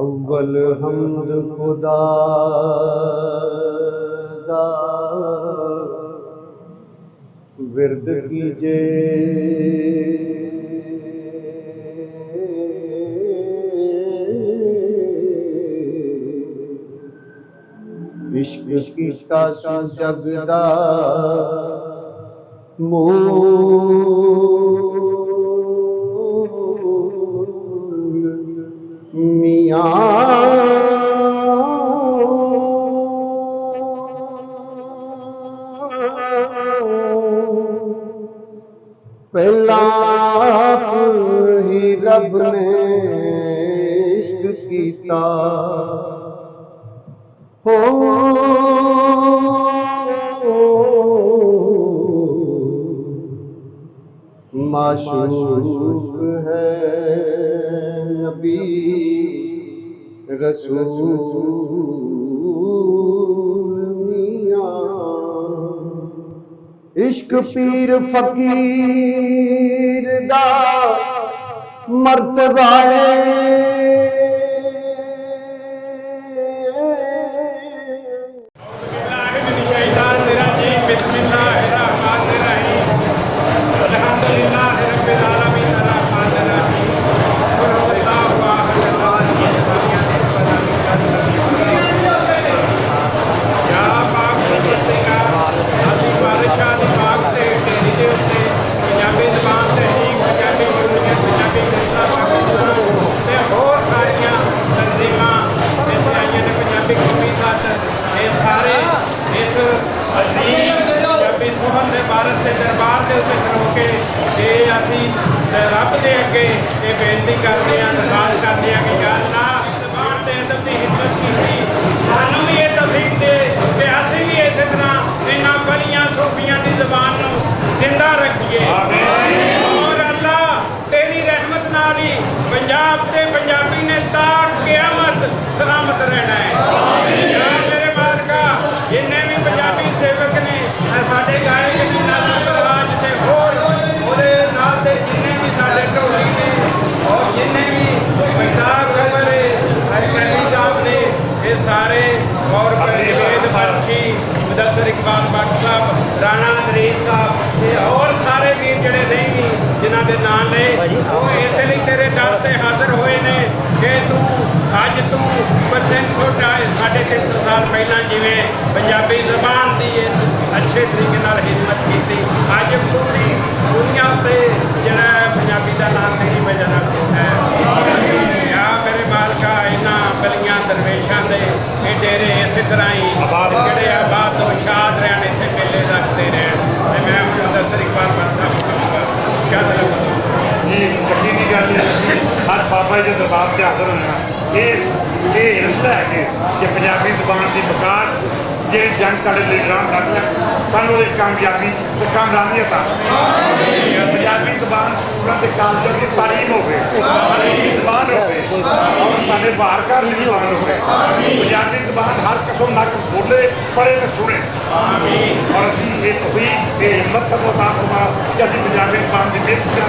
अव्वल हम्द खुदा दा विरद कीजे, इश्क कीता सू जगदा पहला ही रब ने इश्क कीता हो माशूक है नबी रसूल मियां। इश्क पीर फकीर दा मर्तबा है। भारत के दरबार के उत्ते खड़ो के ये असी रब के अगे ये बेनती करते हैं, अरदास करते हैं कि या अल्लाह ज़बान दे अदब की हिम्मत की सानू भी ये तौफीक दे कि असी भी इस तरह इन्हां बलियां सूफियां की ज़बान नूं जिंदा रखिए। और अल्लाह तेरी रहमत नाल ही पंजाब ते पंजाबी ने ता क़यामत सलामत रहना है। या मेरे मालिका जिन्ने भी पंजाबी सेवक ने साडे गायक ने राज ते होर ओदे नाल दे जिन्ने भी साडे ढोली ने और जिन्ने भी पंजाब गवरे कैदी साहब ने ये सारे और वेद बख्शी मुदस्सिर इकबाल भट्ट साहब, राणा नरेश साहब, ये और सारे वीर जड़े नहीं भी जिन्हां दे नाम ने वो इस लई तेरे दर से हाजिर होए ने कि तू अज तू 300 350 साल पहला जिवें पंजाबी ज़बान की अच्छे तरीके नाल हिम्मत की, अज पूरी दुनिया से जरा पंजाबी का नाम तेरी वजह है। या मेरे मालका इन्हां बलियां दरवेशां दे ये डेरे इस तरह ही जिहड़े आबाद तो शाद रहन इत्थे मेले रखते रहन। मैं हुण मुदस्सिर इकबाल भट्ट साहब कहूँगा जी यकीनी गल हर बाबा जी के दरबार से हाजिर होना ये रस्ता है कि पंजाबी ज़बान की विकास जे जंग साढ़े लीडर कर लिया सानू कामयाबी तो कामयाबियत पंजाबी ज़बान स्कूलों के कॉलेजों की तालीम हो ज़बान हो और साढ़े बाहर घर की ज़बान हो पंजाबी ज़बान हर किस्म नक बोले पढ़े तो सुने और असी ये तौफीक ये हिम्मत सब अता फरमा कि असी पंजाबी ज़बान की बेहतरी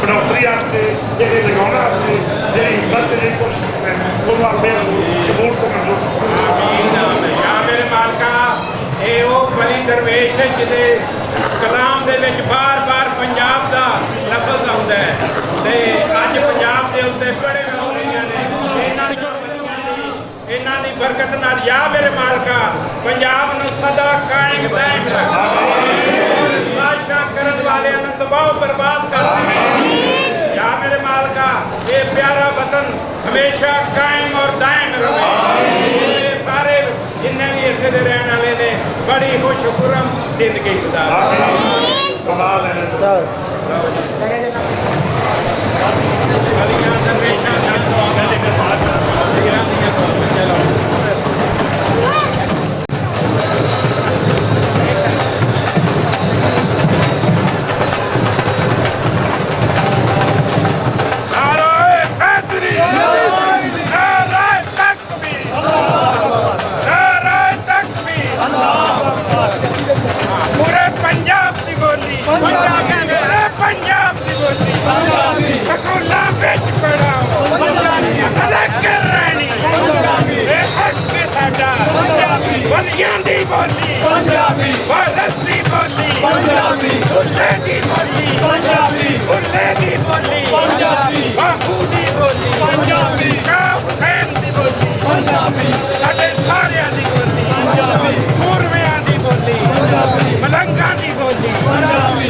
बढ़ोतरी वास्ते ये लगाने वास्ते जी हिम्मत जी कोशिश है वो अपने कबूल को मंजूर मेरे मालका ये वो बली दरवेश है जिसे कलाम दे विच बार बार पंजाब का लफज आउंदा है ते अज पंजाब के उत्ते बड़े हो रही ने इन्हां दी बरकत नाल या मेरे मालका पंजाब नूं सदा कायम दायम रख साजिशां करन वालियां नूं तबाह बर्बाद कर दे। या मेरे मालका ये प्यारा वतन हमेशा कायम और दायम रहे। सारे जिन्ने भी इत्थे दे रहने वाले ने बड़ी खुशखुरम जिंदगी पंजाब की बोली स्कूलों में पढ़ाओ ਕੁੜੀਆਂ ਦੀ ਬੋਲੀ ਪੰਜਾਬੀ ਵਾਰਸ ਦੀ ਬੋਲੀ ਪੰਜਾਬੀ ਬੁੱਲੇ ਦੀ ਬੋਲੀ ਪੰਜਾਬੀ ਬੁੱਲੇ ਦੀ ਬੋਲੀ ਪੰਜਾਬੀ ਬਾਪੂ ਦੀ ਬੋਲੀ ਪੰਜਾਬੀ ਸ਼ਾਹ ਹੁਸੈਨ ਦੀ ਬੋਲੀ ਪੰਜਾਬੀ ਸਾਡੇ ਸਾਰਿਆਂ ਦੀ ਬੋਲੀ ਪੰਜਾਬੀ ਸੂਰਮਿਆਂ ਦੀ ਬੋਲੀ ਪੰਜਾਬੀ ਮਲੰਗਾਂ ਦੀ ਬੋਲੀ ਪੰਜਾਬੀ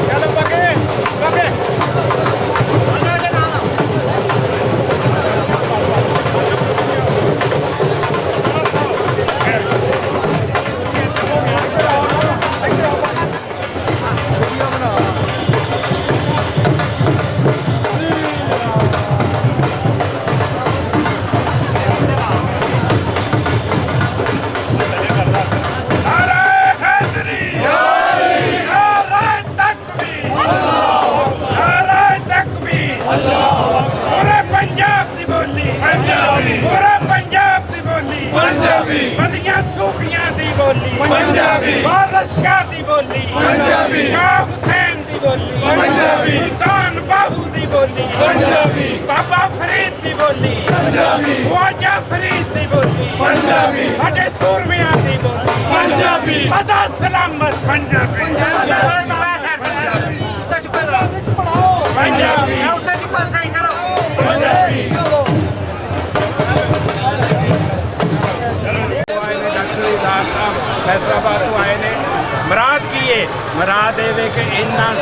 ਚਲੋ ਪਕੇ ਪਕੇ ਨਾਰੇ ਹੈਦਰੀ ਨਾਰੇ ਤਕਬੀਰ ਨਾਰੇ ਤਕਬੀਰ ਪੂਰੇ ਪੰਜਾਬ ਦੀ ਬੋਲੀ ਪੰਜਾਬੀ ਪੂਰੇ ਪੰਜਾਬ ਦੀ ਬੋਲੀ ਪੰਜਾਬੀ ਵਧੀਆਂ ਸੂਫੀਆਂ ਦੀ ਬੋਲੀ ਪੰਜਾਬੀ ਬਾਦਸ਼ਾਹ ਦੀ ਬੋਲੀ ਪੰਜਾਬੀ ਸ਼ਾਹ ਹੁਸੈਨ ਦੀ ਬੋਲੀ ਪੰਜਾਬੀ ਸੁਲਤਾਨ ਬਾਹੂ ਦੀ ਬੋਲੀ ਪੰਜਾਬੀ ਬਾਬਾ ਫਰੀਦ ਦੀ ਬੋਲੀ ਪੰਜਾਬੀ ਖਵਾਜਾ ਫਰੀਦ ਦੀ ਬੋਲੀ ਪੰਜਾਬੀ ਸਾਡੇ ਸੂਰਮਿਆਂ ਦੀ ਬੋਲੀ ਪੰਜਾਬੀ ਸਦਾ ਸਲਾਮਤ ਪੰਜਾਬੀ ਪੰਜਾਬੀ ਫੈਸਲਾਬਾਦ ਤੋਂ ਆਏ ਨੇ ਮਰਾਦ ਕੀ ਹੈ ਮਰਾਦ ਇਹ ਵੇ ਕਿ ਇਹਨਾਂ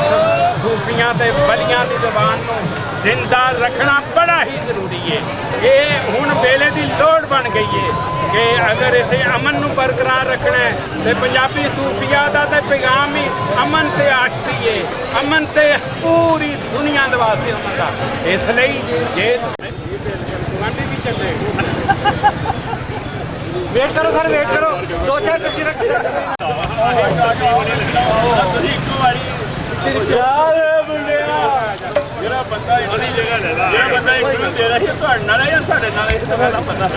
ਸੂਫੀਆਂ ਤੇ ਬਲੀਆਂ ਦੀ ਜ਼ਬਾਨ ਨੂੰ ਜ਼ਿੰਦਾ ਰੱਖਣਾ ਬੜਾ ਹੀ ਜ਼ਰੂਰੀ ਹੈ ਇਹ ਹੁਣ ਵੇਲੇ ਦੀ ਲੋੜ ਬਣ ਗਈ ਹੈ ਕਿ ਅਗਰ ਇੱਥੇ ਅਮਨ ਨੂੰ ਬਰਕਰਾਰ ਰੱਖਣਾ ਹੈ ਤੇ ਪੰਜਾਬੀ ਸੂਫੀਆ ਦਾ ਤੇ ਪੈਗਾਮ ਹੀ ਅਮਨ ਤੇ ਆਸ਼ਕੀ ਹੈ ਅਮਨ ਤੇ ਪੂਰੀ ਦੁਨੀਆ ਦੇ ਵਾਸਤੇ ਅਮਨ ਦਾ ਇਸ ਲਈ ਜੇ ਗਾਂਧੀ ਵੀ ਚੱਲੇ ਵੇਟ ਕਰੋ ਸਰ ਵੇਟ ਕਰੋ ਦੋ ਚਾਰ ਤਸਵੀਰਾਂ ਯਾਰ ਮੁੰਡਿਆ ਜਿਹੜਾ ਬੰਦਾ ਉਹਦੀ ਜਗ੍ਹਾ ਲੈ ਲਾ ਜਿਹੜਾ ਬੰਦਾ ਇੰਟਰਵਿਊ ਦੇ ਰਿਹਾ ਸੀ ਤੁਹਾਡੇ ਨਾਲ ਹੈ ਜਾਂ ਸਾਡੇ ਨਾਲ ਇਹ ਤਾਂ ਪਹਿਲਾਂ ਪਤਾ